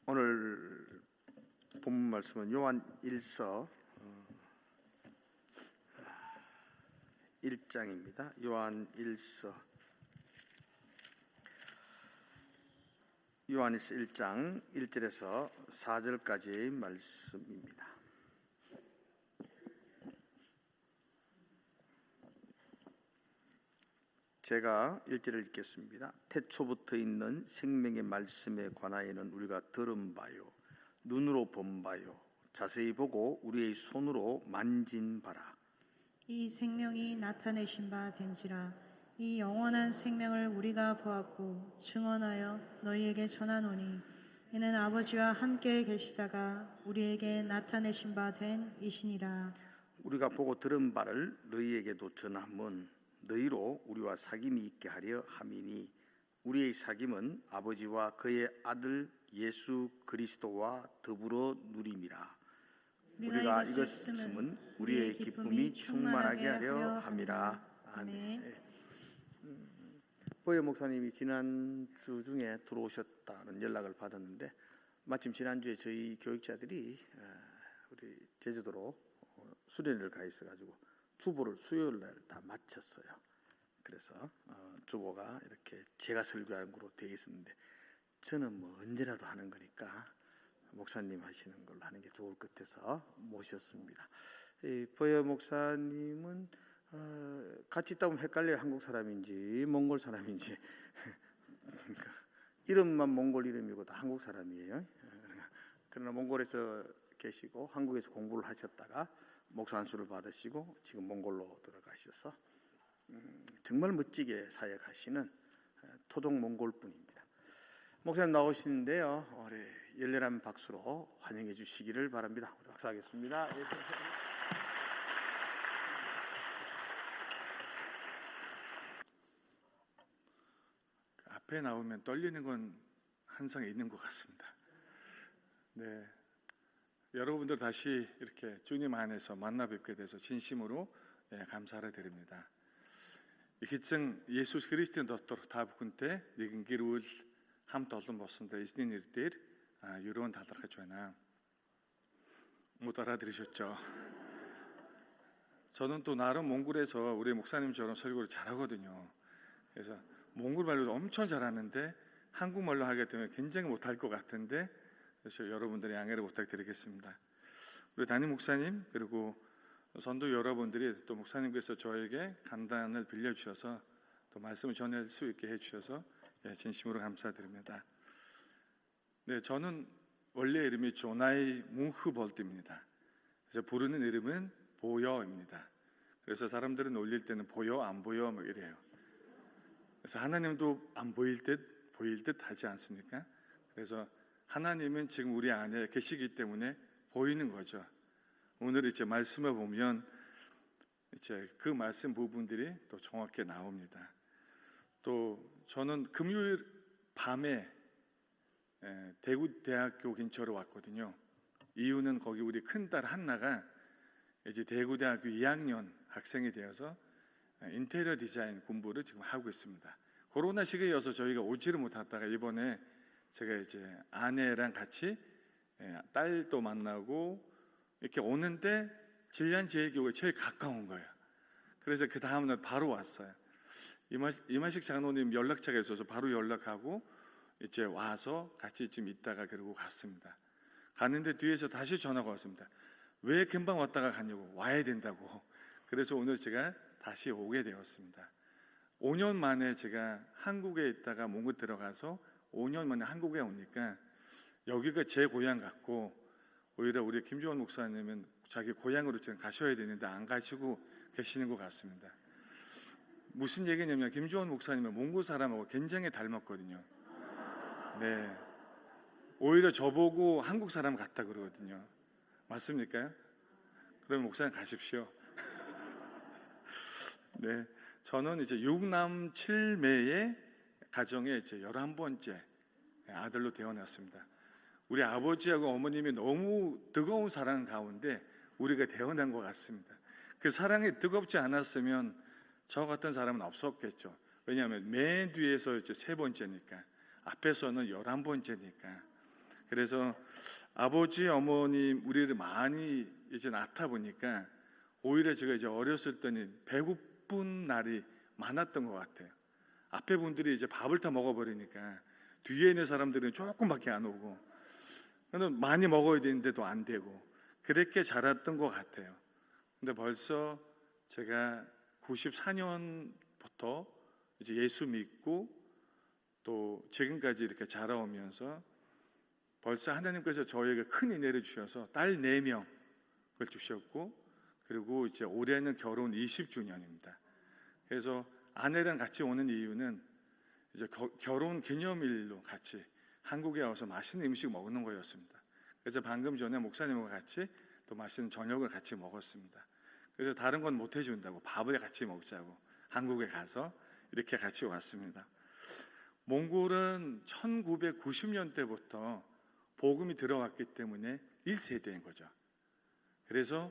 오늘 본문 말씀은 요한 1서 1장입니다. 요한 1서 1장 1절에서 4절까지의 말씀입니다. 제가 1절을 읽겠습니다. 태초부터 있는 생명의 말씀에 관하여는 우리가 들은 바요, 눈으로 본 바요, 자세히 보고 우리의 손으로 만진 바라. 이 생명이 나타내신 바 된지라. 이 영원한 생명을 우리가 보았고 증언하여 너희에게 전하노니 이는 아버지와 함께 계시다가 우리에게 나타내신 바 된 이시니라. 우리가 보고 들은 바를 너희에게도 전함은 너희로 우리와 사귐이 있게 하려 함이니 우리의 사귐은 아버지와 그의 아들 예수 그리스도와 더불어 누림이라. 우리가 이것 있음은 우리의 기쁨이 충만하게 하려 함이라. 아멘. 보혜 목사님이 지난주 중에 들어오셨다는 연락을 받았는데 마침 지난주에 저희 교육자들이 우리 제주도로 수련회를 가 있어가지고 주보를 수요일 날 다 마쳤어요. 그래서 주보가 이렇게 제가 설교하는 거로 되어 있었는데 저는 뭐 언제라도 하는 거니까 목사님 하시는 걸로 하는 게 좋을 것 같아서 모셨습니다. 보혜 목사님은 같이 있다 보면 헷갈려요. 한국 사람인지 몽골 사람인지. 그러니까 이름만 몽골 이름이고 다 한국 사람이에요. 그러나 몽골에서 계시고 한국에서 공부를 하셨다가 목사 안수를 받으시고 지금 몽골로 들어가셔서 정말 멋지게 사역하시는 토종 몽골 분입니다. 목사님 나오시는데요, 우리 열렬한 박수로 환영해 주시기를 바랍니다. 우리 박수하겠습니다. 앞에 나오면 떨리는 건 항상 있는 것 같습니다. 네, 여러분들 다시 이렇게 주님 안에서 만나 뵙게 돼서 진심으로 감사를 드립니다. 이기증 예수 그리스도인 доктор та бүхэнтэй нэгэн гэр бүл хамт олон болсондоо эзний нэрээр ерөөн талархаж байна. 못 알아들으셨죠? 저는 또 나름 몽골에서 우리 목사님처럼 설교를 잘하거든요. 그래서 몽골 말로 엄청 잘하는데 한국말로 하게 되면 굉장히 못할 것 같은데, 그래서 여러분들의 양해를 부탁드리겠습니다. 우리 담임 목사님 그리고 선도 여러분들이 또 목사님께서 저에게 간단을 빌려주셔서 또 말씀을 전할 수 있게 해주셔서 진심으로 감사드립니다. 네, 저는 원래 이름이 조나이 뭉흐볼트입니다. 그래서 부르는 이름은 보여입니다. 그래서 사람들은 놀릴 때는 보여 안 보여 뭐 이래요. 그래서 하나님도 안 보일 듯 보일 듯 하지 않습니까? 그래서 하나님은 지금 우리 안에 계시기 때문에 보이는 거죠. 오늘 이제 말씀을 보면 이제 그 말씀 부분들이 또 정확히 나옵니다. 또 저는 금요일 밤에 대구대학교 근처로 왔거든요. 이유는 거기 우리 큰딸 한나가 이제 대구대학교 2학년 학생이 되어서 인테리어 디자인 공부를 지금 하고 있습니다. 코로나 시기여서 저희가 오지를 못하다가 이번에 제가 이제 아내랑 같이 딸도 만나고 이렇게 오는데 진리안제일교회 제일 가까운 거예요. 그래서 그 다음날 바로 왔어요. 이만식 장로님 연락처가 있어서 바로 연락하고 이제 와서 같이 좀 있다가 그러고 갔습니다. 갔는데 뒤에서 다시 전화가 왔습니다. 왜 금방 왔다가 갔냐고, 와야 된다고. 그래서 오늘 제가 다시 오게 되었습니다. 5년 만에 제가 한국에 있다가 몽골 들어가서 5년 만에 한국에 오니까 여기가 제 고향 같고, 오히려 우리 김주원 목사님은 자기 고향으로 지금 가셔야 되는데 안 가시고 계시는 것 같습니다. 무슨 얘기냐면 김주원 목사님은 몽골 사람하고 굉장히 닮았거든요. 네, 오히려 저보고 한국 사람 같다 그러거든요. 맞습니까? 그럼 목사님 가십시오. 네, 저는 이제 6남 7매의 가정의 이제 11번째 아들로 태어났습니다. 우리 아버지하고 어머님이 너무 뜨거운 사랑 가운데 우리가 태어난 것 같습니다. 그 사랑이 뜨겁지 않았으면 저 같은 사람은 없었겠죠. 왜냐하면 맨 뒤에서 이제 3번째니까, 앞에서는 11번째니까. 그래서 아버지, 어머님 우리를 많이 이제 낳다 보니까 오히려 제가 이제 어렸을 때는 배고픈 날이 많았던 것 같아요. 앞에 분들이 이제 밥을 다 먹어버리니까 뒤에 있는 사람들은 조금밖에 안 오고, 저는 많이 먹어야 되는데도 안 되고 그렇게 자랐던 것 같아요. 근데 벌써 제가 94년부터 이제 예수 믿고 또 지금까지 이렇게 자라오면서 벌써 하나님께서 저에게 큰 은혜를 주셔서 딸 4명을 주셨고, 그리고 이제 올해는 결혼 20주년입니다. 그래서 아내랑 같이 오는 이유는 이제 결혼 기념일로 같이 한국에 와서 맛있는 음식 먹는 거였습니다. 그래서 방금 전에 목사님과 같이 또 맛있는 저녁을 같이 먹었습니다. 그래서 다른 건 못 해준다고 밥을 같이 먹자고 한국에 가서 이렇게 같이 왔습니다. 몽골은 1990년대부터 복음이 들어왔기 때문에 1세대인 거죠. 그래서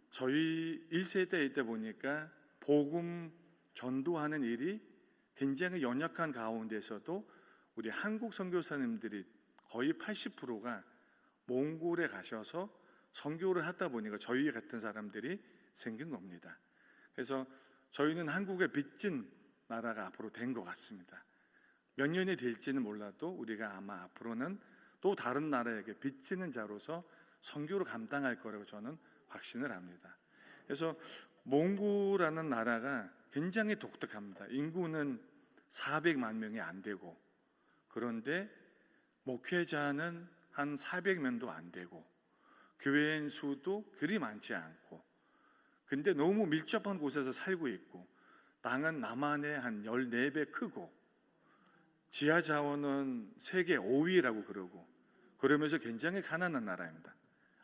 저희 1세대에 있다 보니까 복음 전도하는 일이 굉장히 연약한 가운데서도 우리 한국 선교사님들이 거의 80%가 몽골에 가셔서 선교를 하다 보니까 저희 같은 사람들이 생긴 겁니다. 그래서 저희는 한국의 빚진 나라가 앞으로 된 것 같습니다. 몇 년이 될지는 몰라도 우리가 아마 앞으로는 또 다른 나라에게 빚지는 자로서 선교를 감당할 거라고 저는 확신을 합니다. 그래서 몽골이라는 나라가 굉장히 독특합니다. 인구는 400만 명이 안 되고, 그런데 목회자는 한 400명도 안 되고, 교회인 수도 그리 많지 않고, 근데 너무 밀접한 곳에서 살고 있고, 땅은 남한의 한 14배 크고, 지하 자원은 세계 5위라고 그러면서 굉장히 가난한 나라입니다.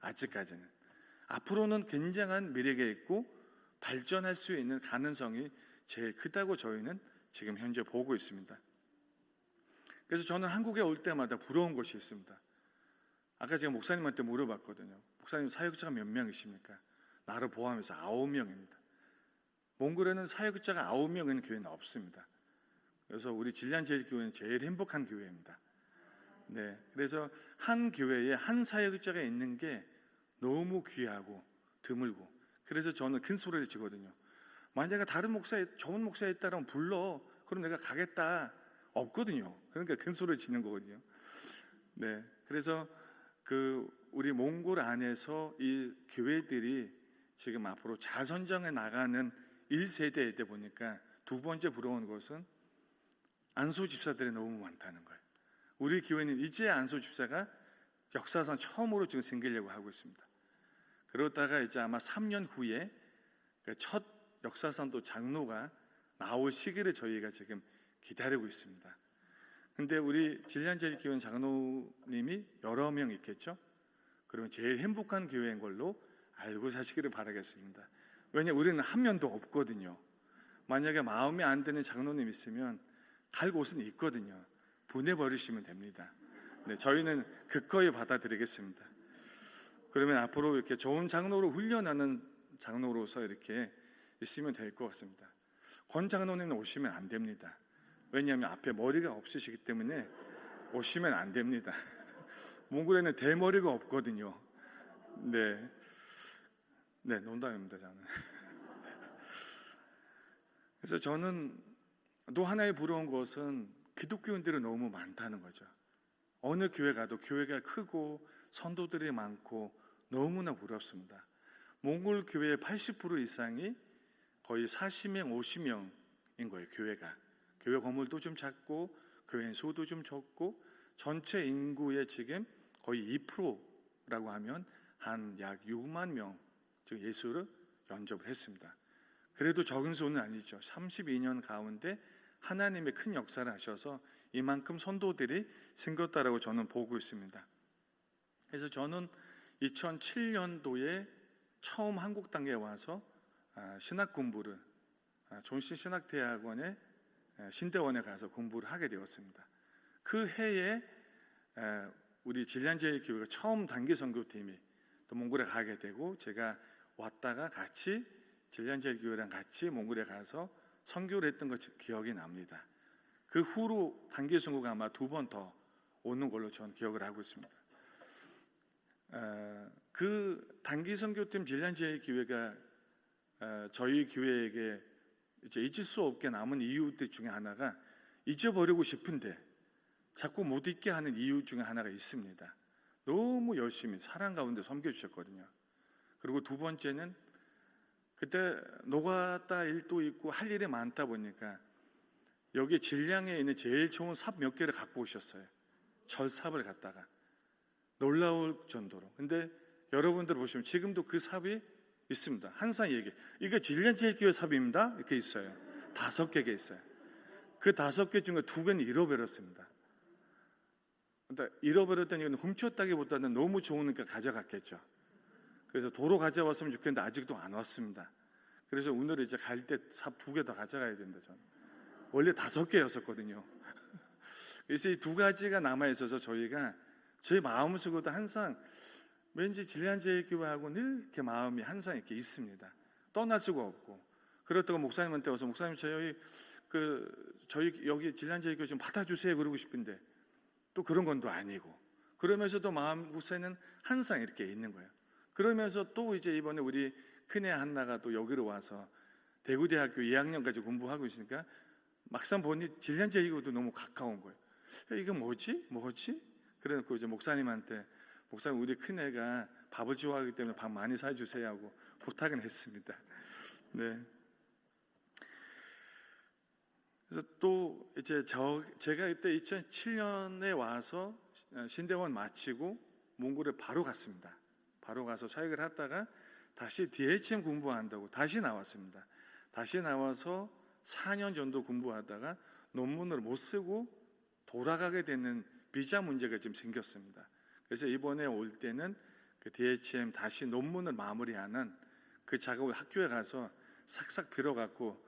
아직까지는. 앞으로는 굉장한 미래가 있고 발전할 수 있는 가능성이 제일 크다고 저희는 지금 현재 보고 있습니다. 그래서 저는 한국에 올 때마다 부러운 것이 있습니다. 아까 제가 목사님한테 물어봤거든요. 목사님 사역자가 몇 명이십니까? 나를 포함해서 9명입니다. 몽골에는 사역자가 9명 있는 교회는 없습니다. 그래서 우리 진리안제일교회는 제일 행복한 교회입니다. 네, 그래서 한 교회에 한 사역자가 있는 게 너무 귀하고 드물고, 그래서 저는 큰 소리를 치거든요. 만약에 다른 목사에 좋은 목사에 따르면 불러, 그럼 내가 가겠다. 없거든요. 그러니까 큰 소리를 치는 거거든요. 네, 그래서 우리 몽골 안에서 이 교회들이 지금 앞으로 잘 선정해 나가는 1세대이다 보니까 두 번째 부러운 것은 안수 집사들이 너무 많다는 거예요. 우리 교회는 이제 안수 집사가 역사상 처음으로 지금 생기려고 하고 있습니다. 그러다가 이제 아마 3년 후에 첫 역사상 또 장로가 나올 시기를 저희가 지금 기다리고 있습니다. 근데 우리 진리안제일교회 장로님이 여러 명 있겠죠? 그러면 제일 행복한 교회인 걸로 알고 사시기를 바라겠습니다. 왜냐하면 우리는 한 명도 없거든요. 만약에 마음에 안 드는 장로님 있으면 갈 곳은 있거든요. 보내버리시면 됩니다. 네, 저희는 기꺼이 받아들이겠습니다. 그러면 앞으로 이렇게 좋은 장로로 훈련하는 장로로서 이렇게 있으면 될 것 같습니다. 권 장로님은 오시면 안 됩니다. 왜냐하면 앞에 머리가 없으시기 때문에 오시면 안 됩니다. 몽골에는 대머리가 없거든요. 네, 농담입니다, 저는. 그래서 저는 또 하나의 부러운 것은 기독교인들이 너무 많다는 거죠. 어느 교회 가도 교회가 크고 선도들이 많고 너무나 부럽습니다. 몽골 교회의 80% 이상이 거의 40명, 50명인 거예요, 교회가. 교회 건물도 좀 작고 교회 수도 좀 적고 전체 인구의 지금 거의 2%라고 하면 한 약 6만 명 지금 예수를 영접을 했습니다. 그래도 적은 수는 아니죠. 32년 가운데 하나님의 큰 역사를 하셔서 이만큼 선도들이 생겼다라고 저는 보고 있습니다. 그래서 저는 2007년도에 처음 한국 땅에 와서 신학 공부를 존신 신학대학원의 신대원에 가서 공부를 하게 되었습니다. 그 해에 우리 진리안제일교회가 처음 단기 선교팀이 또 몽골에 가게 되고, 제가 왔다가 같이 진리안제일교회랑 같이 몽골에 가서 선교를 했던 것 기억이 납니다. 그 후로 단기 선교가 아마 2번 더 오는 걸로 저는 기억을 하고 있습니다. 그 단기 선교팀 질량제의 기회가 저희 교회에게 이제 잊을 수 없게 남은 이유들 중에 하나가 잊어버리고 싶은데 자꾸 못 잊게 하는 이유 중에 하나가 있습니다. 너무 열심히 사랑 가운데 섬겨주셨거든요. 그리고 두 번째는 그때 노가다 일도 있고 할 일이 많다 보니까 여기 질량에 있는 제일 좋은 삽 몇 개를 갖고 오셨어요. 절삽을 갖다가 놀라울 정도로. 근데 여러분들 보시면 지금도 그 삽이 있습니다. 항상 얘기해. 이게 질량제일교회 삽입니다. 이렇게 있어요. 5개가 있어요. 그 5개 중에 2개는 잃어버렸습니다. 그러니까 잃어버렸더니 이건 훔쳤다기보다는 너무 좋으니까 가져갔겠죠. 그래서 도로 가져왔으면 좋겠는데 아직도 안 왔습니다. 그래서 오늘 이제 갈 때 삽 2개 더 가져가야 된다. 저는 원래 5개였었거든요. 그래서 이 2가지가 남아있어서 저희가 제 마음속에도 항상 왠지 질량제일교회하고 늘 이렇게 마음이 항상 이렇게 있습니다. 떠날 수가 없고. 그렇다고 목사님한테 와서 목사님 저희 여기 질량제일교회 좀 받아주세요 그러고 싶은데 또 그런 건 또 아니고. 그러면서도 마음곳에는 항상 이렇게 있는 거예요. 그러면서 또 이제 이번에 우리 큰애 한나가 또 여기로 와서 대구대학교 2학년까지 공부하고 있으니까 막상 보니 질량제일교회도 너무 가까운 거예요. 이게 뭐지? 그래놓고 이제 목사님한테 목사님 우리 큰애가 밥을 좋아하기 때문에 밥 많이 사주세요 하고 부탁은 했습니다. 네. 그래서 또 이제 제가 그때 2007년에 와서 신대원 마치고 몽골에 바로 갔습니다. 바로 가서 사역을 하다가 다시 DHM 공부한다고 다시 나왔습니다. 다시 나와서 4년 정도 공부하다가 논문을 못 쓰고 돌아가게 되는 비자 문제가 좀 생겼습니다. 그래서 이번에 올 때는 그 DHM 다시 논문을 마무리하는 그 작업을 학교에 가서 싹싹 빌어갖고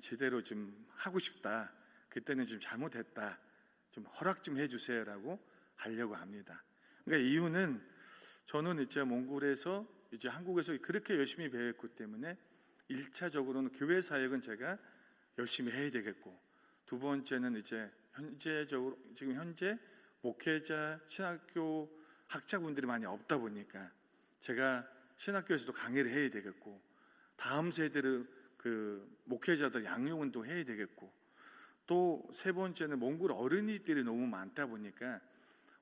제대로 좀 하고 싶다. 그때는 좀 잘못했다. 좀 허락 좀 해주세요라고 하려고 합니다. 그러니까 이유는 저는 이제 몽골에서 이제 한국에서 그렇게 열심히 배웠기 때문에 1차적으로는 교회 사역은 제가 열심히 해야 되겠고, 두 번째는 이제 지금 현재 목회자 신학교 학자분들이 많이 없다 보니까 제가 신학교에서도 강의를 해야 되겠고, 다음 세대를 그 목회자들 양육은 또 해야 되겠고, 또 세 번째는 몽골 어린이들이 너무 많다 보니까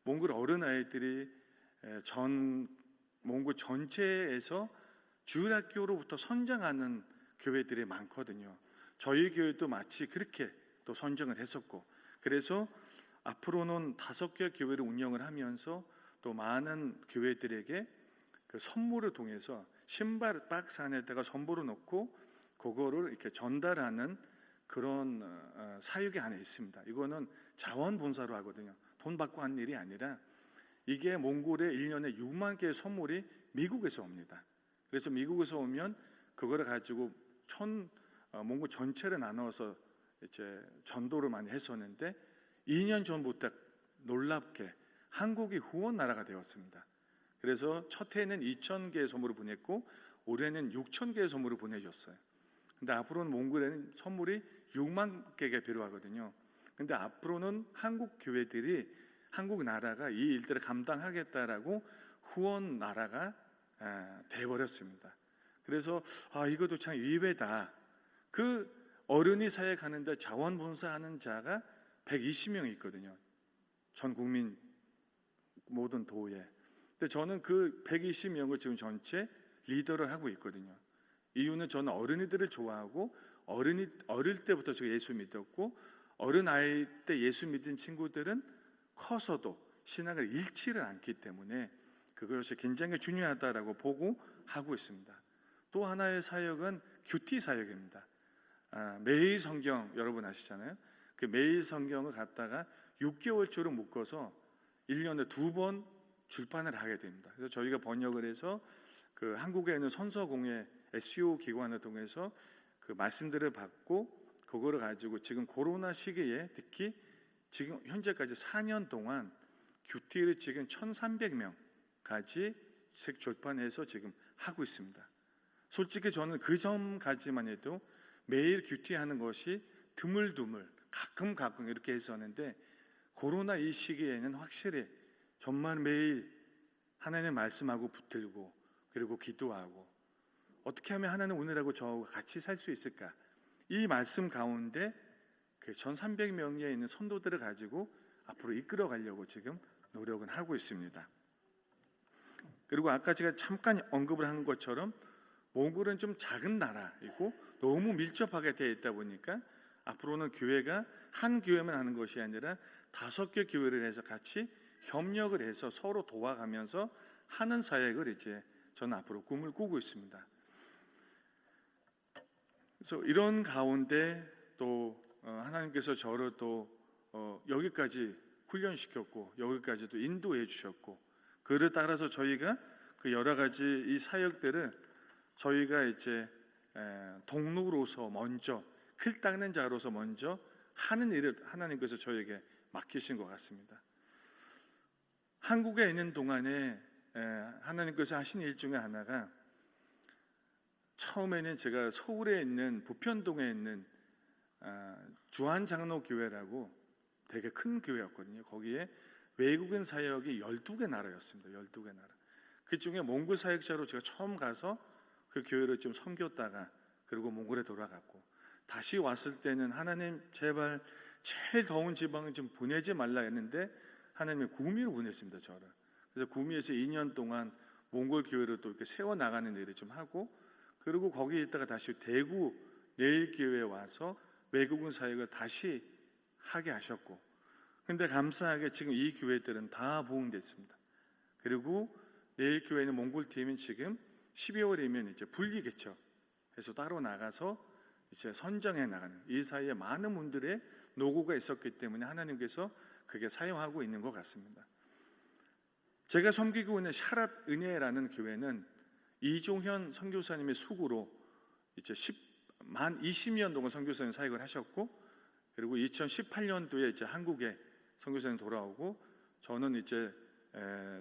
몽골 어른 아이들이 몽골 전체에서 주일학교로부터 선정하는 교회들이 많거든요. 저희 교회도 마치 그렇게 또 선정을 했었고, 그래서 앞으로는 5개 교회를 운영을 하면서 또 많은 교회들에게 그 선물을 통해서 신발 박스 안에다가 선물을 넣고 그거를 이렇게 전달하는 그런 사역이 안에 있습니다. 이거는 자원봉사로 하거든요. 돈 받고 한 일이 아니라 이게 몽골에 1년에 6만 개의 선물이 미국에서 옵니다. 그래서 미국에서 오면 그거를 가지고 몽골 전체를 나눠서 이제 전도를 많이 했었는데 2년 전부터 놀랍게 한국이 후원 나라가 되었습니다. 그래서 첫 해는 2,000개의 선물을 보냈고 올해는 6,000개의 선물을 보내줬어요. 근데 앞으로는 몽골에는 선물이 6만 개가 필요하거든요. 근데 앞으로는 한국 교회들이 한국 나라가 이 일들을 감당하겠다라고 후원 나라가 돼버렸습니다. 그래서 이것도 참 의외다. 그 어른이 사역하는데 자원봉사하는 자가 120명 있거든요. 전 국민 모든 도에. 근데 저는 그 120명을 지금 전체 리더를 하고 있거든요. 이유는 저는 어린이들을 좋아하고 어릴 때부터 제가 예수 믿었고 어른 아이 때 예수 믿은 친구들은 커서도 신앙을 잃지를 않기 때문에 그것이 굉장히 중요하다라고 보고 하고 있습니다. 또 하나의 사역은 큐티 사역입니다. 매일 성경 여러분 아시잖아요. 그 매일 성경을 갖다가 6개월치로 묶어서 1년에 2번 출판을 하게 됩니다. 그래서 저희가 번역을 해서 그 한국에 있는 선서공회 SEO 기관을 통해서 그 말씀들을 받고 그거를 가지고 지금 코로나 시기에 특히 지금 현재까지 4년 동안 큐티를 지금 1,300명까지 책 출판해서 지금 하고 있습니다. 솔직히 저는 그 전까지만 해도 매일 큐티하는 것이 드물드물 가끔 이렇게 했었는데 코로나 이 시기에는 확실히 정말 매일 하나님 말씀하고 붙들고 그리고 기도하고 어떻게 하면 하나님 오늘하고 저하고 같이 살 수 있을까? 이 말씀 가운데 그 1,300명에 있는 선도들을 가지고 앞으로 이끌어 가려고 지금 노력은 하고 있습니다. 그리고 아까 제가 잠깐 언급을 한 것처럼 몽골은 좀 작은 나라이고 너무 밀접하게 되어 있다 보니까 앞으로는 교회가 한 교회만 하는 것이 아니라 5개 교회를 해서 같이 협력을 해서 서로 도와가면서 하는 사역을 이제 저는 앞으로 꿈을 꾸고 있습니다. 그래서 이런 가운데 또 하나님께서 저를 또 여기까지 훈련시켰고 여기까지도 인도해 주셨고 그를 따라서 저희가 그 여러 가지 이 사역들을 저희가 이제 동로로서 먼저 틀 닦는 자로서 먼저 하는 일을 하나님께서 저에게 맡기신 것 같습니다. 한국에 있는 동안에 하나님께서 하신 일 중에 하나가 처음에는 제가 서울에 있는 부편동에 있는 주한장로교회라고 되게 큰 교회였거든요. 거기에 외국인 사역이 12개 나라였습니다. 12개 나라. 그 중에 몽골 사역자로 제가 처음 가서 그 교회를 좀 섬겼다가 그리고 몽골에 돌아갔고 다시 왔을 때는 하나님 제발 제일 더운 지방은 좀 보내지 말라 했는데 하나님이 구미로 보냈습니다. 저를. 그래서 구미에서 2년 동안 몽골 교회를 또 이렇게 세워나가는 일을 좀 하고 그리고 거기에 있다가 다시 대구 내일교회에 와서 외국인 사역을 다시 하게 하셨고 근데 감사하게 지금 이 교회들은 다 부흥됐습니다. 그리고 내일교회는 몽골팀은 지금 12월이면 이제 분리개척 해서 따로 나가서 이제 선정해 나가는 이 사이에 많은 분들의 노고가 있었기 때문에 하나님께서 그게 사용하고 있는 것 같습니다. 제가 섬기고 있는 샤랏 은혜라는 교회는 이종현 선교사님의 수구로 이제 만 20년 동안 선교사님 사역을 하셨고 그리고 2018년도에 이제 한국에 선교사님 돌아오고 저는 이제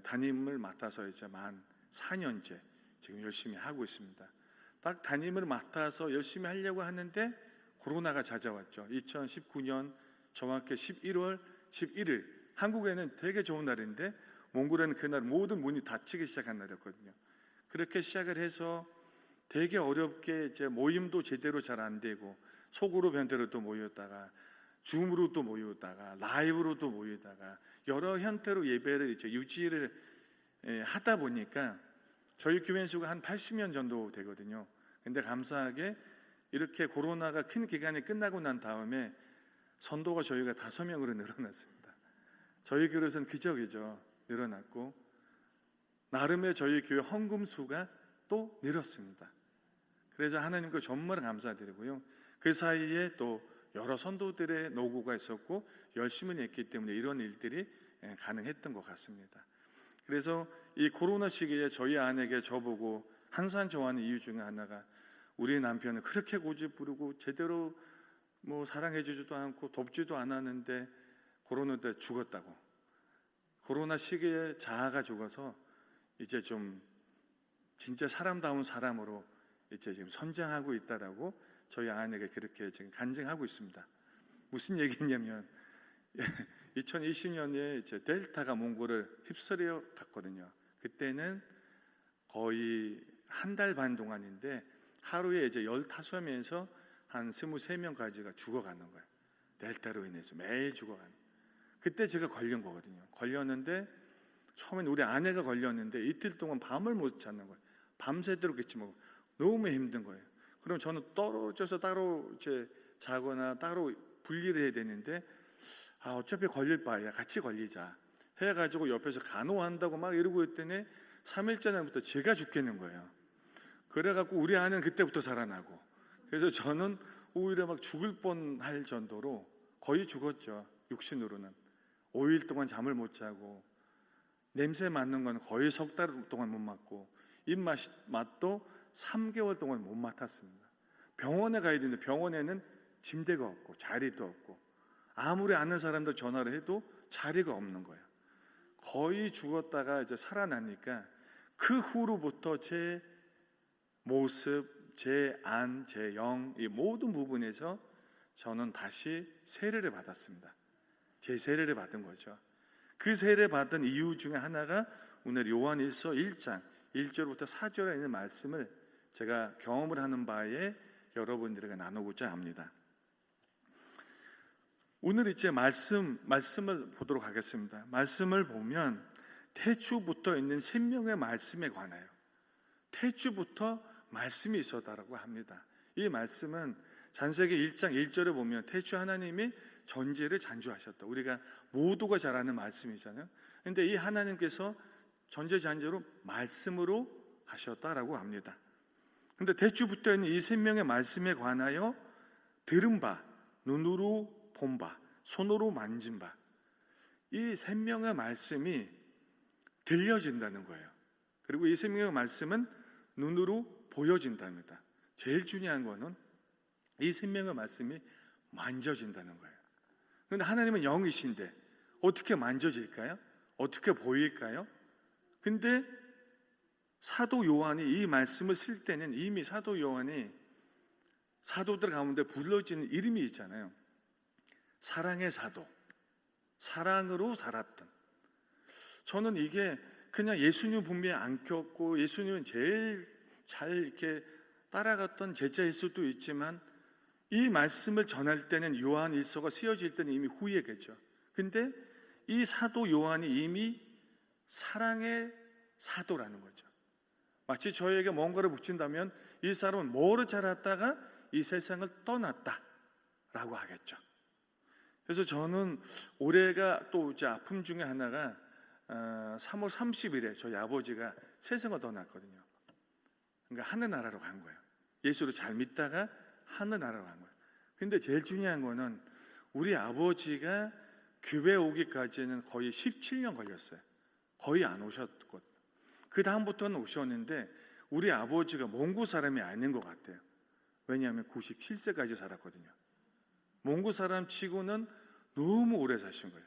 담임을 맡아서 이제 만 4년째 지금 열심히 하고 있습니다. 딱 담임을 맡아서 열심히 하려고 하는데 코로나가 찾아왔죠. 2019년 정확히 11월 11일 한국에는 되게 좋은 날인데 몽골에는 그날 모든 문이 닫히기 시작한 날이었거든요. 그렇게 시작을 해서 되게 어렵게 이제 모임도 제대로 잘 안 되고 속으로 변태로 또 모였다가 줌으로 또 모였다가 라이브로 또 모이다가 여러 형태로 예배를 이제 유지를 하다 보니까 저희 교회 수가 한 80명 정도 되거든요. 근데 감사하게 이렇게 코로나가 큰 기간이 끝나고 난 다음에 선도가 저희가 5명으로 늘어났습니다. 저희 교회에서는 기적이죠. 늘어났고 나름의 저희 교회 헌금 수가 또 늘었습니다. 그래서 하나님께 정말 감사드리고요. 그 사이에 또 여러 선도들의 노고가 있었고 열심히 했기 때문에 이런 일들이 가능했던 것 같습니다. 그래서 이 코로나 시기에 저희 아내에게 저보고 항상 좋아하는 이유 중에 하나가 우리 남편은 그렇게 고집 부리고 제대로 뭐 사랑해주지도 않고 돕지도 않았는데 코로나 때 죽었다고. 코로나 시기에 자아가 죽어서 이제 좀 진짜 사람다운 사람으로 이제 지금 선장하고 있다라고 저희 아내에게 그렇게 지금 간증하고 있습니다. 무슨 얘기냐면 2020년에 이제 델타가 몽골을 휩쓸려 갔거든요. 그때는 거의 한 달 반 동안인데 하루에 이제 15명에서 한 23명까지가 죽어가는 거예요. 델타로 인해서 매일 죽어가는. 그때 제가 걸린 거거든요. 걸렸는데 처음엔 우리 아내가 걸렸는데 이틀 동안 밤을 못 잤는 거예요. 밤새도록 있지 뭐 너무 힘든 거예요. 그럼 저는 떨어져서 따로 이제 자거나 따로 분리를 해야 되는데 어차피 걸릴 바에야 같이 걸리자 해가지고 옆에서 간호한다고 막 이러고 있더니 3일째 날부터 제가 죽겠는 거예요. 그래갖고 우리 아내는 그때부터 살아나고 그래서 저는 오히려 막 죽을 뻔할 정도로 거의 죽었죠. 육신으로는 5일 동안 잠을 못 자고 냄새 맡는 건 거의 석 달 동안 못 맡고 입맛도 3개월 동안 못 맡았습니다. 병원에 가야 되는데 병원에는 침대가 없고 자리도 없고 아무리 아는 사람들 전화를 해도 자리가 없는 거예요. 거의 죽었다가 이제 살아나니까 그 후로부터 제 모습, 제 안, 제 영 이 모든 부분에서 저는 다시 세례를 받았습니다. 제세례를 받은 거죠. 그 세례 받은 이유 중에 하나가 오늘 요한일서 1장 1절부터 4절에 있는 말씀을 제가 경험을 하는 바에 여러분들에게 나누고자 합니다. 오늘 이제 말씀을 보도록 하겠습니다. 말씀을 보면 태초부터 있는 생명의 말씀에 관하여 태초부터 말씀이 있었다라고 합니다. 이 말씀은 창세기 1장 1절에 보면 태초 하나님이 전지를 창조하셨다. 우리가 모두가 잘 아는 말씀이잖아요. 그런데 이 하나님께서 전지전제로 말씀으로 하셨다라고 합니다. 그런데 태초부터 있는 이 생명의 말씀에 관하여 들은 바, 눈으로 본 바, 손으로 만진 바, 이 생명의 말씀이 들려진다는 거예요. 그리고 이 생명의 말씀은 눈으로 보여진답니다. 제일 중요한 거는 이 생명의 말씀이 만져진다는 거예요. 그런데 하나님은 영이신데 어떻게 만져질까요? 어떻게 보일까요? 근데 사도 요한이 이 말씀을 쓸 때는 이미 사도 요한이 사도들 가운데 불러지는 이름이 있잖아요. 사랑의 사도, 사랑으로 살았던. 저는 이게 그냥 예수님 분명히 안 켰고 예수님은 제일 잘 이렇게 따라갔던 제자일 수도 있지만 이 말씀을 전할 때는 요한일서가 쓰여질 때는 이미 후예겠죠. 근데 이 사도 요한이 이미 사랑의 사도라는 거죠. 마치 저에게 뭔가를 묻힌다면 이 사람은 뭐를 자랐다가 이 세상을 떠났다라고 하겠죠. 그래서 저는 올해가 또 이제 아픔 중에 하나가 3월 30일에 저희 아버지가 세상을 떠났거든요. 그러니까 하늘나라로 간 거예요. 예수를 잘 믿다가 하늘나라로 간 거예요. 근데 제일 중요한 거는 우리 아버지가 교회 오기까지는 거의 17년 걸렸어요. 거의 안 오셨거든요. 그 다음부터는 오셨는데 우리 아버지가 몽고 사람이 아닌 것 같아요. 왜냐하면 97세까지 살았거든요. 몽고 사람 치고는 너무 오래 사신 거예요.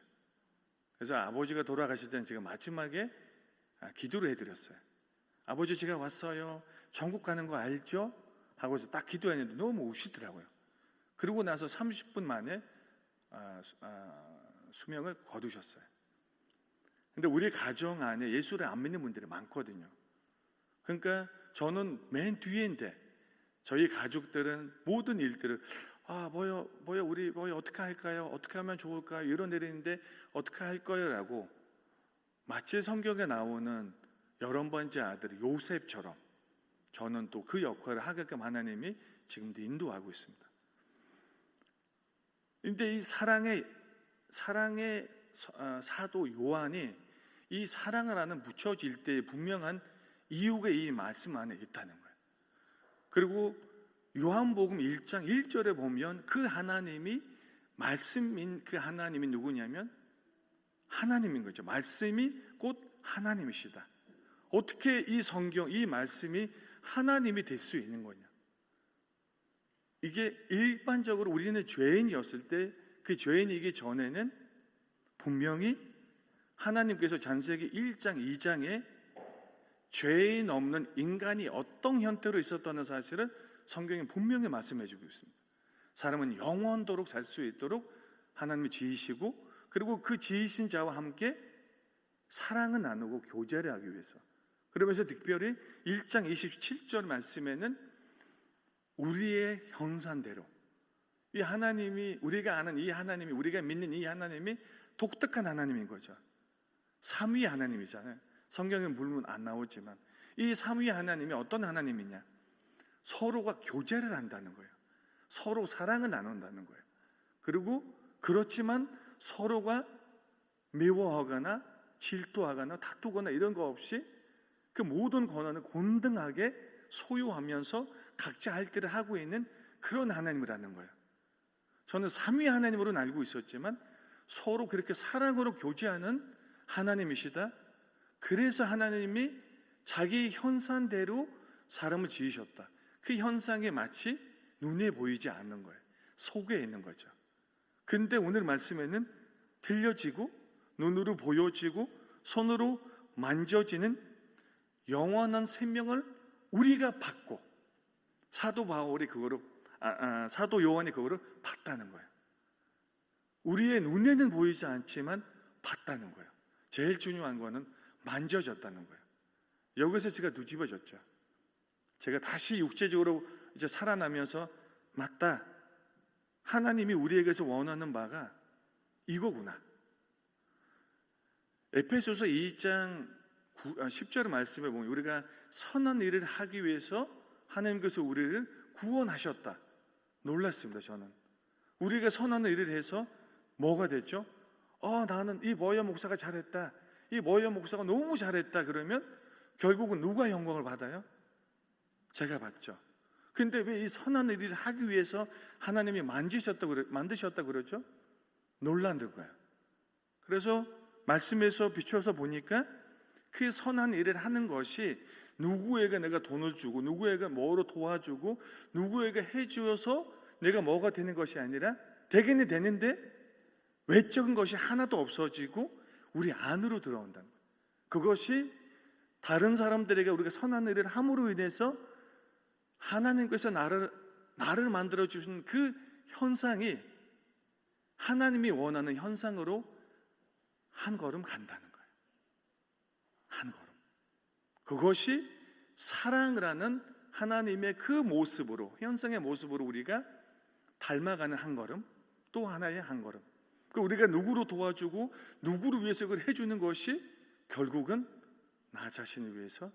그래서 아버지가 돌아가실 때는 제가 마지막에 기도를 해드렸어요. 아버지 제가 왔어요. 전국 가는 거 알죠? 하고서 딱 기도했는데 너무 우시더라고요. 그러고 나서 30분 만에 수명을 거두셨어요. 근데 우리 가정 안에 예수를 안 믿는 분들이 많거든요. 그러니까 저는 맨 뒤인데 저희 가족들은 모든 일들을 우리 어떻게 할까요? 어떻게 하면 좋을까요? 이런 일인데 어떻게 할 거예요? 라고 마치 성경에 나오는 11번째 아들 요셉처럼 저는 또 그 역할을 하게끔 하나님이 지금도 인도하고 있습니다. 그런데 이 사랑의 사도 요한이 이 사랑을 하는 묻혀질 때의 분명한 이유가 이 말씀 안에 있다는 거예요. 그리고 요한복음 1장 1절에 보면 그 하나님이 말씀인 그 하나님이 누구냐면 하나님인 거죠. 말씀이 곧 하나님이시다. 어떻게 이 성경, 이 말씀이 하나님이 될 수 있는 거냐? 이게 일반적으로 우리는 죄인이었을 때 그 죄인이기 전에는 분명히 하나님께서 창세기 1장, 2장에 죄인 없는 인간이 어떤 형태로 있었다는 사실을 성경이 분명히 말씀해 주고 있습니다. 사람은 영원토록 살 수 있도록 하나님이 지으시고 그리고 그 지으신 자와 함께 사랑을 나누고 교제를 하기 위해서 그러면서 특별히 1장 27절 말씀에는 우리의 형상대로 이 하나님이 우리가 아는 이 하나님이 우리가 믿는 이 하나님이 독특한 하나님인 거죠. 삼위 하나님이잖아요. 성경에 물론 안 나오지만 이 삼위 하나님이 어떤 하나님이냐? 서로가 교제를 한다는 거예요. 서로 사랑을 나눈다는 거예요. 그리고 그렇지만 서로가 미워하거나 질투하거나 다투거나 이런 거 없이 그 모든 권한을 공평하게 소유하면서 각자 할 길을 하고 있는 그런 하나님이라는 거예요. 저는 삼위 하나님으로는 알고 있었지만 서로 그렇게 사랑으로 교제하는 하나님이시다. 그래서 하나님이 자기 형상대로 사람을 지으셨다. 그 현상이 마치 눈에 보이지 않는 거예요. 속에 있는 거죠. 근데 오늘 말씀에는 들려지고 눈으로 보여지고 손으로 만져지는 영원한 생명을 우리가 받고 사도 요한이 그거를 봤다는 거예요. 우리의 눈에는 보이지 않지만 봤다는 거예요. 제일 중요한 거는 만져졌다는 거예요. 여기서 제가 뒤집어졌죠. 제가 다시 육체적으로 이제 살아나면서 맞다. 하나님이 우리에게서 원하는 바가 이거구나. 에베소서 2장 10절 말씀에 보면 우리가 선한 일을 하기 위해서 하나님께서 우리를 구원하셨다. 놀랐습니다. 저는 우리가 선한 일을 해서 뭐가 됐죠? 나는 이 뭐야 목사가 잘했다, 이 뭐야 목사가 너무 잘했다. 그러면 결국은 누가 영광을 받아요? 제가 받죠. 근데 왜 이 선한 일을 하기 위해서 하나님이 만드셨다 그러죠? 놀라는 거예요. 그래서 말씀에서 비춰서 보니까 그 선한 일을 하는 것이 누구에게 내가 돈을 주고 누구에게 뭐로 도와주고 누구에게 해주어서 내가 뭐가 되는 것이 아니라 되기는 되는데 외적인 것이 하나도 없어지고 우리 안으로 들어온다는 거예요. 그것이 다른 사람들에게 우리가 선한 일을 함으로 인해서 하나님께서 나를 만들어주신 그 현상이 하나님이 원하는 현상으로 한 걸음 간다는 거예요. 한 걸음. 그것이 사랑을 하는 하나님의 그 모습으로, 현상의 모습으로 우리가 닮아가는 한 걸음, 또 하나의 한 걸음. 우리가 누구로 도와주고 누구를 위해서 그걸 해주는 것이 결국은 나 자신을 위해서,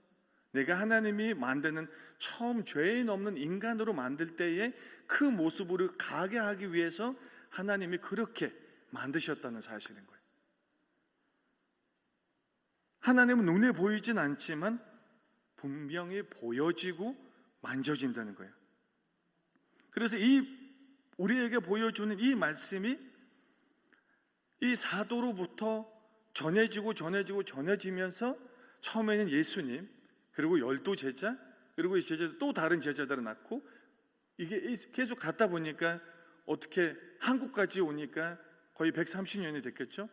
내가 하나님이 만드는 처음 죄인 없는 인간으로 만들 때의 그 모습으로 가게 하기 위해서 하나님이 그렇게 만드셨다는 사실인 거예요. 하나님은 눈에 보이진 않지만 분명히 보여지고 만져진다는 거예요. 그래서 우리에게 보여주는 이 말씀이 이 사도로부터 전해지면서 처음에는 예수님, 그리고 12 제자, 그리고 이 제자들 또 다른 제자들을 낳고 이게 계속 갔다 보니까 어떻게 한국까지 오니까 거의 130년이 됐겠죠?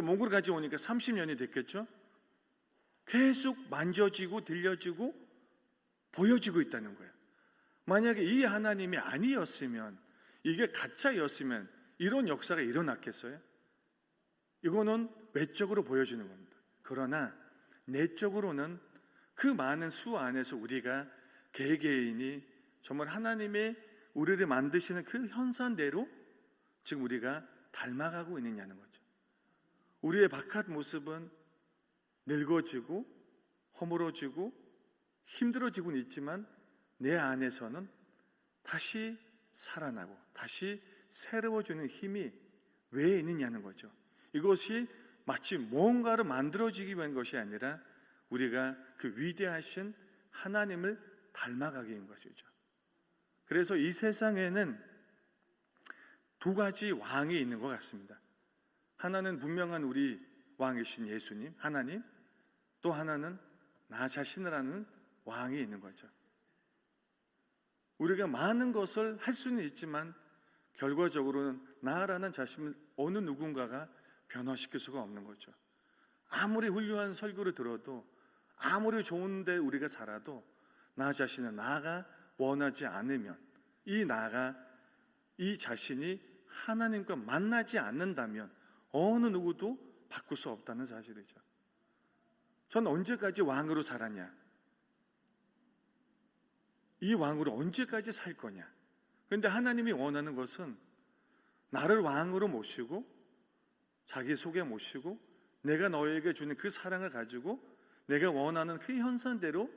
몽골까지 오니까 30년이 됐겠죠? 계속 만져지고 들려지고 보여지고 있다는 거예요. 만약에 이 하나님이 아니었으면, 이게 가짜였으면 이런 역사가 일어났겠어요? 이거는 외적으로 보여지는 겁니다. 그러나 내적으로는 그 많은 수 안에서 우리가 개개인이 정말 하나님의 우리를 만드시는 그 현상대로 지금 우리가 닮아가고 있느냐는 거죠. 우리의 바깥 모습은 늙어지고 허물어지고 힘들어지고는 있지만 내 안에서는 다시 살아나고 다시 새로워지는 힘이 왜 있느냐는 거죠. 이것이 마치 뭔가를 만들어지기 위한 것이 아니라 우리가 그 위대하신 하나님을 닮아가게 한 것이죠. 그래서 이 세상에는 두 가지 왕이 있는 것 같습니다. 하나는 분명한 우리 왕이신 예수님, 하나님, 또 하나는 나 자신을 하는 왕이 있는 거죠. 우리가 많은 것을 할 수는 있지만 결과적으로는 나라는 자신을 어느 누군가가 변화시킬 수가 없는 거죠. 아무리 훌륭한 설교를 들어도, 아무리 좋은데 우리가 살아도 나 자신은 나가 원하지 않으면, 이 자신이 하나님과 만나지 않는다면 어느 누구도 바꿀 수 없다는 사실이죠. 전 언제까지 왕으로 살았냐? 이 왕으로 언제까지 살 거냐? 그런데 하나님이 원하는 것은 나를 왕으로 모시고 자기 속에 모시고 내가 너에게 주는 그 사랑을 가지고 내가 원하는 그 현상대로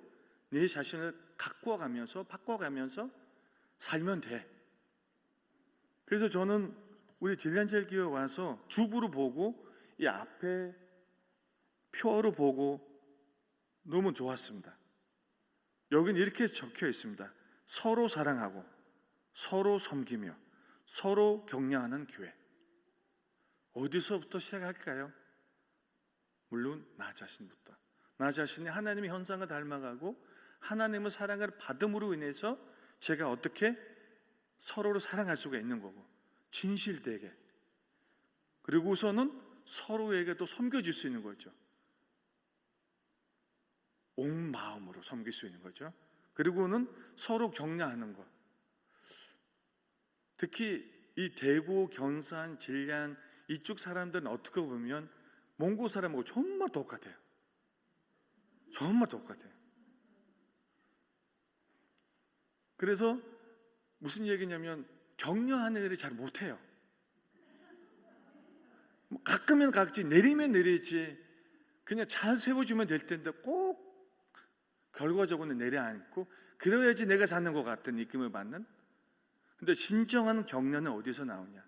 네 자신을 가꾸어가면서 바꿔가면서 살면 돼. 그래서 저는 우리 진란제일교회 와서 주부로 보고 이 앞에 표어로 보고 너무 좋았습니다. 여긴 이렇게 적혀 있습니다. 서로 사랑하고 서로 섬기며 서로 격려하는 교회. 어디서부터 시작할까요? 물론 나 자신부터. 나 자신이 하나님의 현상을 닮아가고 하나님의 사랑을 받음으로 인해서 제가 어떻게 서로를 사랑할 수가 있는 거고, 진실되게, 그리고서는 서로에게 또 섬겨줄 수 있는 거죠. 온 마음으로 섬길 수 있는 거죠. 그리고는 서로 격려하는 것. 특히 이 대구, 경산, 진량 이쪽 사람들은 어떻게 보면 몽고 사람하고 정말 똑같아요. 정말 똑같아요. 그래서 무슨 얘기냐면 격려하는 일을 잘 못해요. 가끔은 각지 내리면 내리지 그냥 잘 세워주면 될 텐데 꼭 결과적으로는 내려앉고 그래야지 내가 사는 것 같은 느낌을 받는. 근데 진정한 격려는 어디서 나오냐?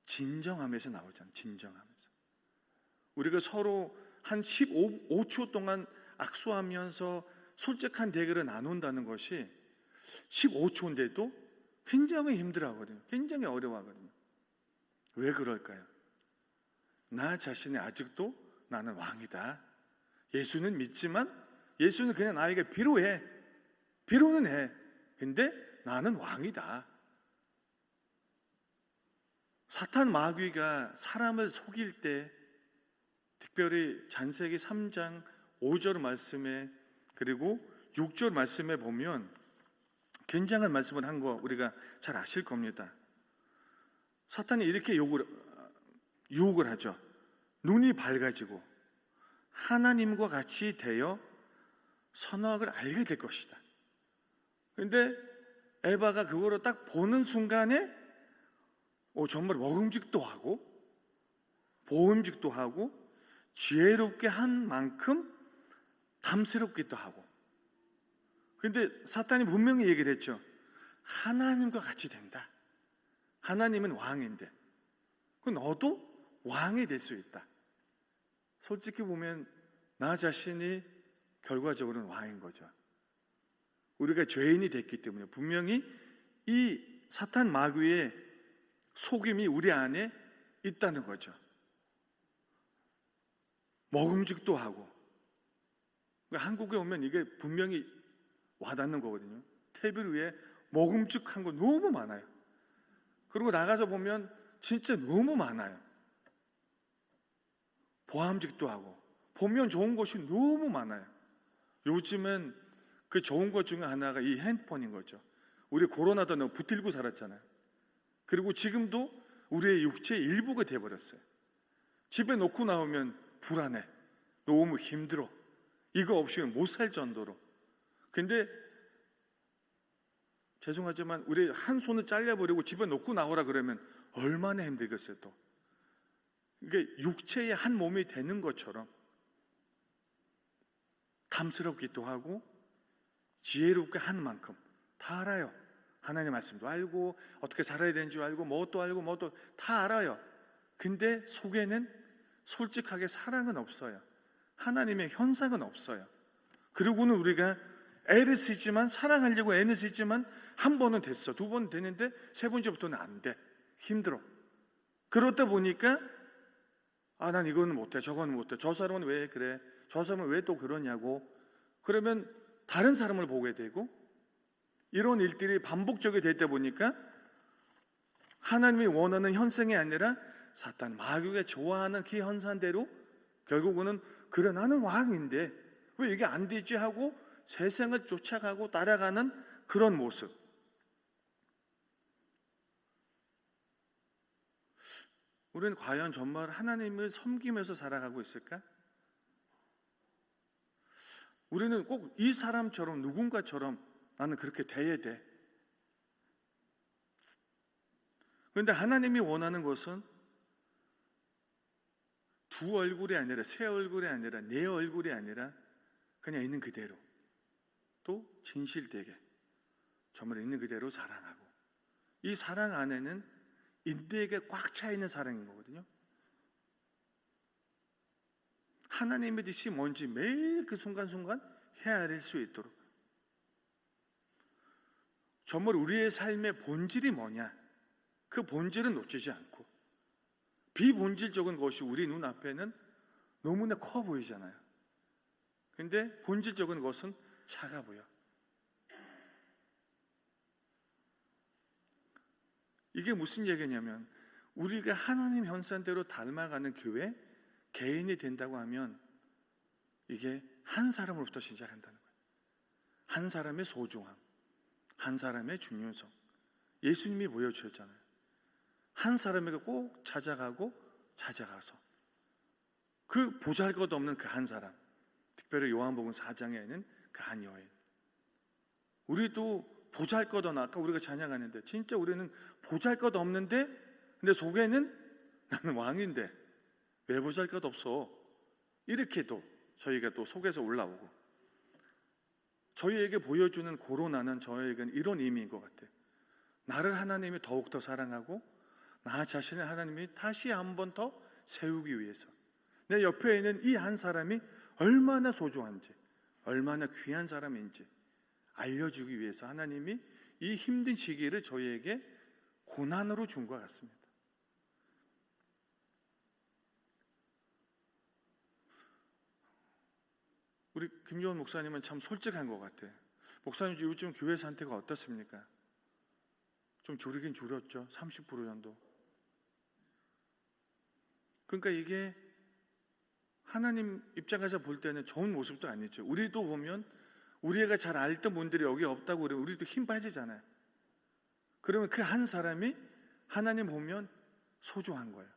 진정함에서 나오잖아요. 진정함에서. 우리가 서로 한 15초 동안 악수하면서 솔직한 대결을 나눈다는 것이 15초인데도 굉장히 힘들어하거든요. 굉장히 어려워하거든요. 왜 그럴까요? 나 자신이 아직도 나는 왕이다. 예수는 믿지만 예수는 그냥 나에게 필요해. 필요는 해. 근데 나는 왕이다. 사탄 마귀가 사람을 속일 때 특별히 창세기 3장 5절 말씀에 그리고 6절 말씀에 보면 굉장한 말씀을 한 거 우리가 잘 아실 겁니다. 사탄이 이렇게 유혹을 하죠. 눈이 밝아지고 하나님과 같이 되어 선악을 알게 될 것이다. 그런데 에바가 그거를 딱 보는 순간에 정말 먹음직도 하고 보음직도 하고 지혜롭게 한 만큼 탐스럽기도 하고. 그런데 사탄이 분명히 얘기를 했죠. 하나님과 같이 된다. 하나님은 왕인데 너도 왕이 될 수 있다. 솔직히 보면 나 자신이 결과적으로는 왕인 거죠. 우리가 죄인이 됐기 때문에 분명히 이 사탄 마귀의 속임이 우리 안에 있다는 거죠. 먹음직도 하고. 한국에 오면 이게 분명히 와닿는 거거든요. 테이블 위에 먹음직한 거 너무 많아요. 그리고 나가서 보면 진짜 너무 많아요. 보암직도 하고 보면 좋은 것이 너무 많아요. 요즘은 그 좋은 것 중에 하나가 이 핸드폰인 거죠. 우리 코로나도 너무 붙들고 살았잖아요. 그리고 지금도 우리의 육체의 일부가 돼버렸어요. 집에 놓고 나오면 불안해. 너무 힘들어. 이거 없이는 못 살 정도로. 근데 죄송하지만 우리 한 손을 잘려버리고 집에 놓고 나오라 그러면 얼마나 힘들겠어요 또. 이게 육체의 한 몸이 되는 것처럼 탐스럽기도 하고 지혜롭게 한 만큼 다 알아요. 하나님의 말씀도 알고 어떻게 살아야 되는 줄 알고 뭣도 알고 뭣도 다 알아요. 근데 속에는 솔직하게 사랑은 없어요. 하나님의 현상은 없어요. 그리고는 우리가 애를 쓰지만 사랑하려고 애는 쓰지만 한 번은 됐어. 두 번은 되는데 세 번째부터는 안 돼. 힘들어. 그러다 보니까 난 이거는 못해. 저거는 못해. 저 사람은 왜 그래? 저 사람은 왜 또 그러냐고. 그러면 다른 사람을 보게 되고 이런 일들이 반복적이 되다 보니까 하나님이 원하는 현상이 아니라 사탄 마귀가 좋아하는 그 현상대로 결국은 그래 나는 왕인데 왜 이게 안 되지 하고 세상을 쫓아가고 따라가는 그런 모습. 우리는 과연 정말 하나님을 섬기면서 살아가고 있을까? 우리는 꼭 이 사람처럼 누군가처럼 나는 그렇게 돼야 돼. 그런데 하나님이 원하는 것은 두 얼굴이 아니라 세 얼굴이 아니라 내 얼굴이 아니라 그냥 있는 그대로 또 진실되게 정말 있는 그대로 사랑하고 이 사랑 안에는 인내가 꽉 차 있는 사랑인 거거든요. 하나님의 뜻이 뭔지 매일 그 순간순간 헤아릴 수 있도록 정말 우리의 삶의 본질이 뭐냐 그 본질은 놓치지 않고 비본질적인 것이 우리 눈앞에는 너무나 커 보이잖아요. 근데 본질적인 것은 작아 보여. 이게 무슨 얘기냐면 우리가 하나님 현상대로 닮아가는 교회 개인이 된다고 하면 이게 한 사람으로부터 시작한다는 거예요. 한 사람의 소중함, 한 사람의 중요성 예수님이 보여주셨잖아요. 한 사람에게 꼭 찾아가서 그 보잘것없는 그 한 사람, 특별히 요한복음 4장에는 그 한 여인. 우리도 보잘것없는, 아까 우리가 찬양하는데 진짜 우리는 보잘것없는데 근데 속에는 나는 왕인데 왜 보잘것없어? 이렇게도 저희가 또 속에서 올라오고, 저희에게 보여주는 코로나는 저희에게는 이런 의미인 것 같아요. 나를 하나님이 더욱더 사랑하고 나 자신을 하나님이 다시 한 번 더 세우기 위해서 내 옆에 있는 이 한 사람이 얼마나 소중한지, 얼마나 귀한 사람인지 알려주기 위해서 하나님이 이 힘든 시기를 저희에게 고난으로 준 것 같습니다. 우리 김요원 목사님은 참 솔직한 것 같아요. 목사님 요즘 교회 상태가 어떻습니까? 좀 줄이긴 줄였죠. 30% 정도. 그러니까 이게 하나님 입장에서 볼 때는 좋은 모습도 아니죠. 우리도 보면 우리가 잘 알던 분들이 여기 없다고 그러면 우리도 힘 빠지잖아요. 그러면 그 한 사람이 하나님 보면 소중한 거예요.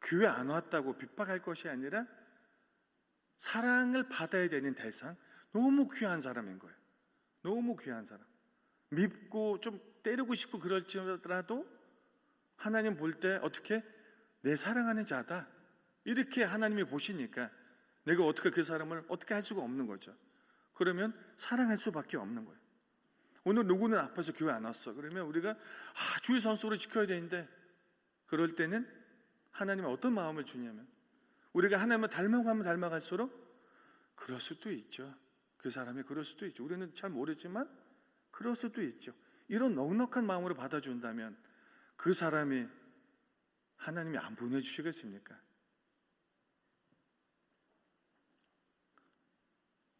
교회 안 왔다고 핍박할 것이 아니라 사랑을 받아야 되는 대상, 너무 귀한 사람인 거예요. 너무 귀한 사람. 밉고 좀 때리고 싶고 그럴지라도 하나님 볼 때 어떻게 내 사랑하는 자다, 이렇게 하나님이 보시니까 내가 어떻게 그 사람을 어떻게 할 수가 없는 거죠. 그러면 사랑할 수밖에 없는 거예요. 오늘 누구는 아파서 교회 안 왔어. 그러면 우리가 주의 선수로 지켜야 되는데, 그럴 때는 하나님이 어떤 마음을 주냐면 우리가 하나님을 닮아가면 닮아갈수록 그럴 수도 있죠. 그 사람이 그럴 수도 있죠. 우리는 잘 모르지만 그럴 수도 있죠. 이런 넉넉한 마음으로 받아준다면 그 사람이 하나님이 안 보내주시겠습니까?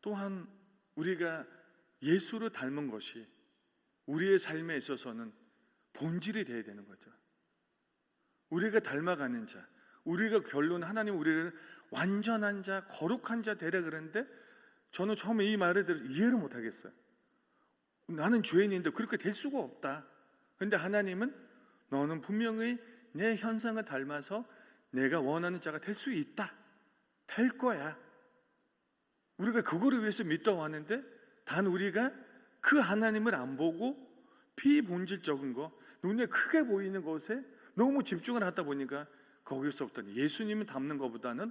또한 우리가 예수를 닮은 것이 우리의 삶에 있어서는 본질이 되어야 되는 거죠. 우리가 닮아가는 자, 우리가 결론 하나님 우리를 완전한 자, 거룩한 자 되라 그러는데, 저는 처음에 이 말을 들어서 이해를 못하겠어요. 나는 죄인인데 그렇게 될 수가 없다. 그런데 하나님은 너는 분명히 내 형상을 닮아서 내가 원하는 자가 될 수 있다, 될 거야. 우리가 그거를 위해서 믿어 왔는데, 단 우리가 그 하나님을 안 보고 비본질적인 거, 눈에 크게 보이는 것에 너무 집중을 하다 보니까 거기서부터 예수님을 닮는 것보다는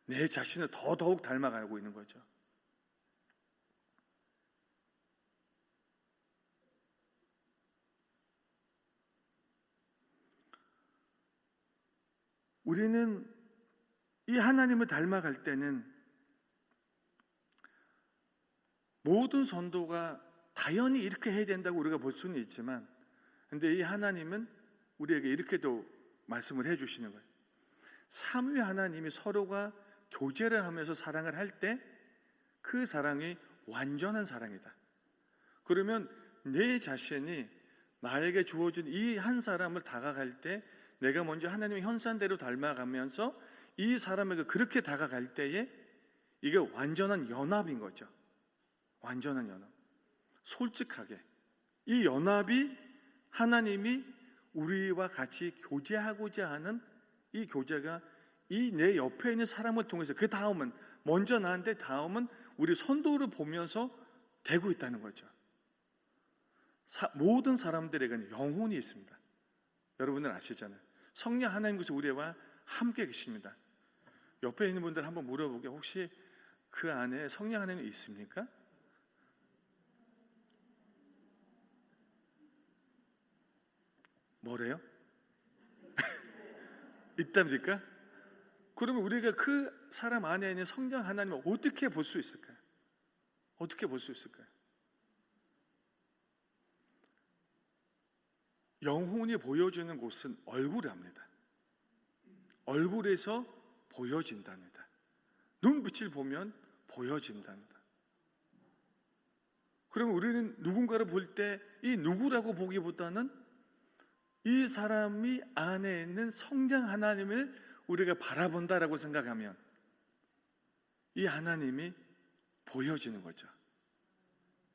내 자신을 더더욱 닮아가고 있는 거죠. 우리는 이 하나님을 닮아갈 때는 모든 선도가 당연히 이렇게 해야 된다고 우리가 볼 수는 있지만, 근데 이 하나님은 우리에게 이렇게도 말씀을 해주시는 거예요. 삼위 하나님이 서로가 교제를 하면서 사랑을 할 때 그 사랑이 완전한 사랑이다. 그러면 내 자신이 나에게 주어진 이 한 사람을 다가갈 때 내가 먼저 하나님의 형상대로 닮아가면서 이 사람에게 그렇게 다가갈 때에 이게 완전한 연합인 거죠. 완전한 연합. 솔직하게 이 연합이 하나님이 우리와 같이 교제하고자 하는 이 교제가 이 내 옆에 있는 사람을 통해서, 그 다음은 먼저 나한테 다음은 우리 선도를 보면서 되고 있다는 거죠. 모든 사람들에게는 영혼이 있습니다. 여러분들 아시잖아요. 성령 하나님께서 우리와 함께 계십니다. 옆에 있는 분들 한번 물어보게, 혹시 그 안에 성령 하나님이 있습니까? 뭐래요? 있답니까? 그러면 우리가 그 사람 안에 있는 성령 하나님을 어떻게 볼 수 있을까요? 어떻게 볼 수 있을까요? 영혼이 보여주는 곳은 얼굴입니다. 얼굴에서 보여진답니다. 눈빛을 보면 보여진답니다. 그러면 우리는 누군가를 볼 때 이 누구라고 보기보다는 이 사람이 안에 있는 성령 하나님을 우리가 바라본다라고 생각하면 이 하나님이 보여지는 거죠.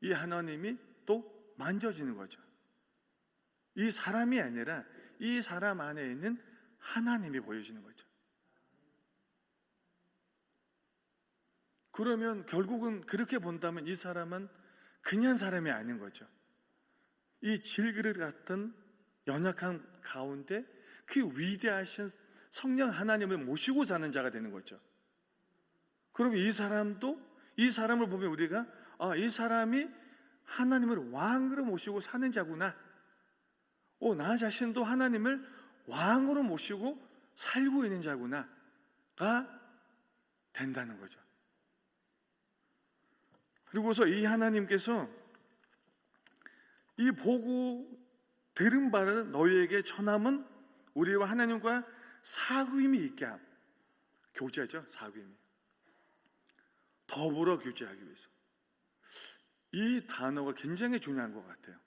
이 하나님이 또 만져지는 거죠. 이 사람이 아니라 이 사람 안에 있는 하나님이 보여지는 거죠. 그러면 결국은 그렇게 본다면 이 사람은 그냥 사람이 아닌 거죠. 이 질그릇 같은 연약한 가운데 그 위대하신 성령 하나님을 모시고 사는 자가 되는 거죠. 그럼 이 사람도 이 사람을 보면 우리가 이 사람이 하나님을 왕으로 모시고 사는 자구나. 나 자신도 하나님을 왕으로 모시고 살고 있는 자구나가 된다는 거죠. 그리고서 이 하나님께서 이 보고 들은 바를 너희에게 전함은 우리와 하나님과 사귐이 있게 함. 교제죠, 사귐이. 더불어 교제하기 위해서. 이 단어가 굉장히 중요한 것 같아요.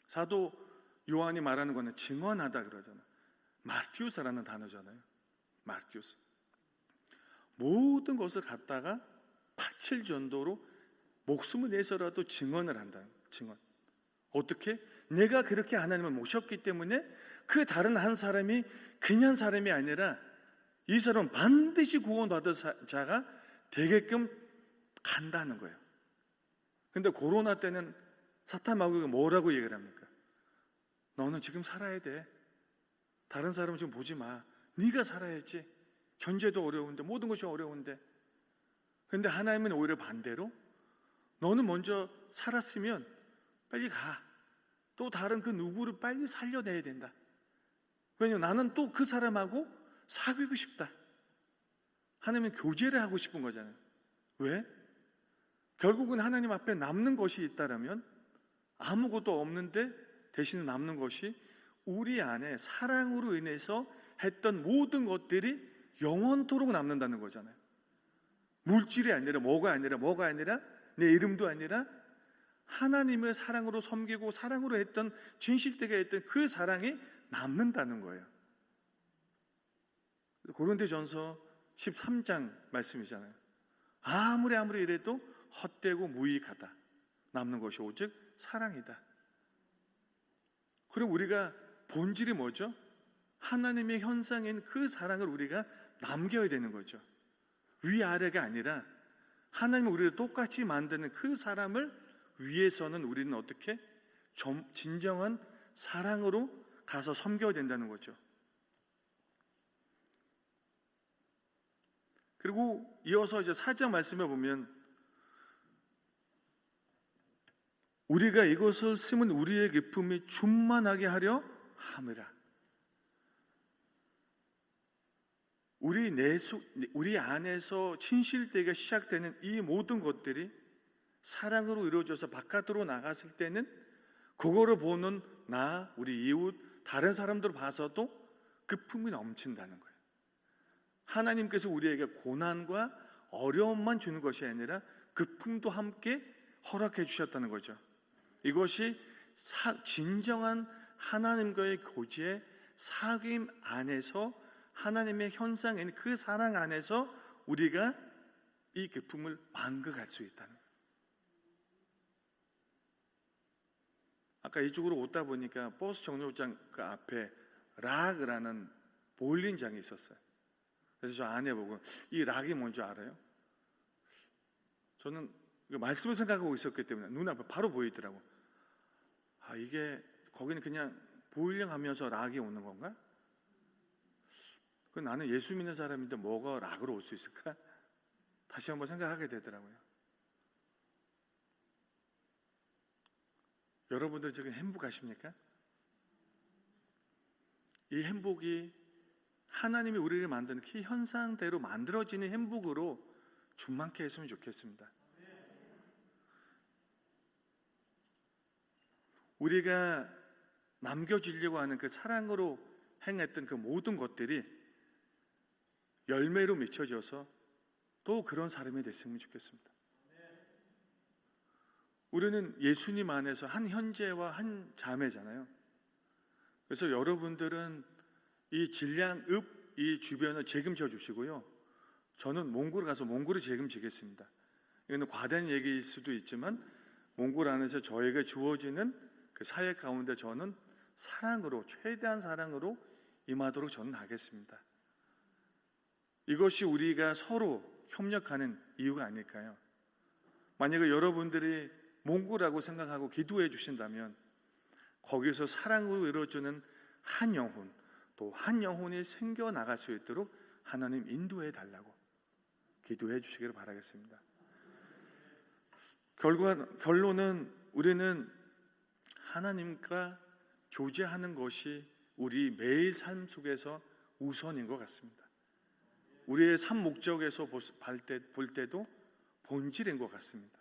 사도 요한이 말하는 거는 증언하다 그러잖아요. 마르티우스라는 단어잖아요. 마르티우스. 모든 것을 갖다가 바칠 정도로 목숨을 내서라도 증언을 한다. 증언. 어떻게? 내가 그렇게 하나님을 모셨기 때문에 그 다른 한 사람이 그냥 사람이 아니라 이 사람은 반드시 구원받을 자가 되게끔 간다는 거예요. 근데 코로나 때는 사탄 마귀가 뭐라고 얘기를 합니까? 너는 지금 살아야 돼. 다른 사람은 지금 보지 마. 네가 살아야지. 경제도 어려운데 모든 것이 어려운데. 근데 하나님은 오히려 반대로 너는 먼저 살았으면 빨리 가. 또 다른 그 누구를 빨리 살려내야 된다. 왜냐하면 나는 또 그 사람하고 사귀고 싶다. 하나님은 교제를 하고 싶은 거잖아요. 왜? 결국은 하나님 앞에 남는 것이 있다라면 아무것도 없는데 대신 남는 것이 우리 안에 사랑으로 인해서 했던 모든 것들이 영원토록 남는다는 거잖아요. 물질이 아니라 뭐가 아니라 내 이름도 아니라 하나님의 사랑으로 섬기고 사랑으로 했던 진실되게 했던 그 사랑이 남는다는 거예요. 고린도전서 13장 말씀이잖아요. 아무리 이래도 헛되고 무익하다. 남는 것이 오직 사랑이다. 그럼 우리가 본질이 뭐죠? 하나님의 현상인 그 사랑을 우리가 남겨야 되는 거죠. 위아래가 아니라 하나님이 우리를 똑같이 만드는 그 사람을 위해서는 우리는 어떻게? 진정한 사랑으로 가서 섬겨야 된다는 거죠. 그리고 이어서 이제 4장 말씀에 보면 우리가 이것을 쓰면 우리의 기쁨이 충만하게 하려 함이라. 우리 안에서 진실되게 시작되는 이 모든 것들이 사랑으로 이루어져서 바깥으로 나갔을 때는 그거를 보는 나, 우리 이웃, 다른 사람들 봐서도 기쁨이 넘친다는 거예요. 하나님께서 우리에게 고난과 어려움만 주는 것이 아니라 기쁨도 함께 허락해 주셨다는 거죠. 이것이 진정한 하나님과의 교제, 사귐 안에서 하나님의 현상인 그 사랑 안에서 우리가 이 기쁨을 만끽할 수 있다는 거예요. 아까 이쪽으로 오다 보니까 버스 정류장 그 앞에 락이라는 볼링장이 있었어요. 그래서 저 아내 보고 이 락이 뭔지 알아요? 저는 말씀을 생각하고 있었기 때문에 눈앞에 바로 보이더라고. 이게 거기는 그냥 보일링 하면서 락이 오는 건가? 나는 예수 믿는 사람인데 뭐가 락으로 올 수 있을까? 다시 한번 생각하게 되더라고요. 여러분들 지금 행복하십니까? 이 행복이 하나님이 우리를 만드는 그 현상대로 만들어지는 행복으로 충만케 했으면 좋겠습니다. 우리가 남겨주려고 하는 그 사랑으로 행했던 그 모든 것들이 열매로 맺혀져서 또 그런 사람이 됐으면 좋겠습니다. 우리는 예수님 안에서 한 형제와 한 자매잖아요. 그래서 여러분들은 이 진량읍 이 주변을 책임져 주시고요. 저는 몽골 가서 몽골을 책임지겠습니다. 이거는 과대한 얘기일 수도 있지만 몽골 안에서 저에게 주어지는 그 사역 가운데 저는 사랑으로, 최대한 사랑으로 임하도록 저는 하겠습니다. 이것이 우리가 서로 협력하는 이유가 아닐까요? 만약에 여러분들이 몽고라고 생각하고 기도해 주신다면 거기서 사랑으로 이루어지는 한 영혼, 또 한 영혼이 생겨나갈 수 있도록 하나님 인도해 달라고 기도해 주시기를 바라겠습니다. 결론은 우리는 하나님과 교제하는 것이 우리 매일 삶 속에서 우선인 것 같습니다. 우리의 삶 목적에서 볼 때도 본질인 것 같습니다.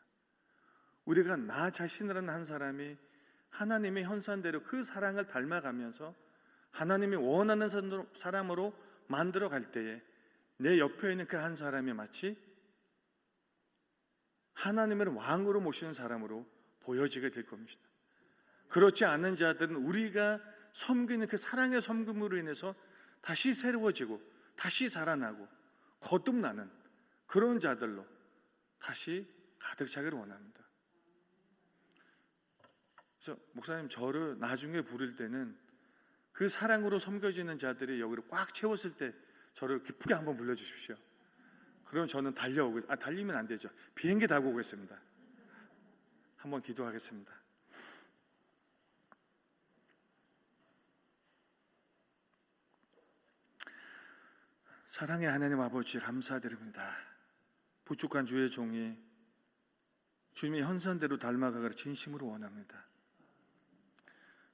우리가 나 자신이라는 한 사람이 하나님의 형상대로 그 사랑을 닮아가면서 하나님이 원하는 사람으로 만들어 갈 때에 내 옆에 있는 그 한 사람이 마치 하나님을 왕으로 모시는 사람으로 보여지게 될 겁니다. 그렇지 않은 자들은 우리가 섬기는 그 사랑의 섬김으로 인해서 다시 새로워지고 다시 살아나고 거듭나는 그런 자들로 다시 가득 차기를 원합니다. 그래서 목사님, 저를 나중에 부를 때는 그 사랑으로 섬겨지는 자들이 여기를 꽉 채웠을 때 저를 기쁘게 한번 불러주십시오. 그럼 저는 달리면 안 되죠. 비행기 타고 오겠습니다. 한번 기도하겠습니다. 사랑의 하나님 아버지, 감사드립니다. 부족한 주의 종이 주님의 현상대로 닮아가기를 진심으로 원합니다.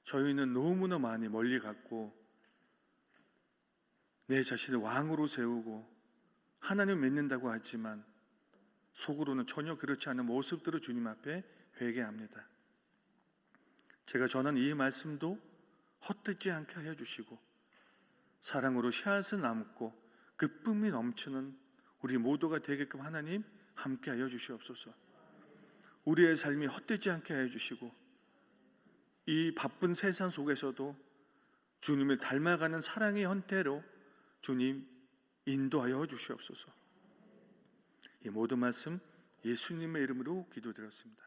저희는 너무나 많이 멀리 갔고 내 자신을 왕으로 세우고 하나님을 믿는다고 하지만 속으로는 전혀 그렇지 않은 모습들을 주님 앞에 회개합니다. 제가 전한 이 말씀도 헛되지 않게 하여 주시고 사랑으로 씨앗을 남고 기쁨이 넘치는 우리 모두가 되게끔 하나님 함께 하여 주시옵소서. 우리의 삶이 헛되지 않게 하여 주시고 이 바쁜 세상 속에서도 주님을 닮아가는 사랑의 형태로 주님 인도하여 주시옵소서. 이 모든 말씀 예수님의 이름으로 기도드렸습니다.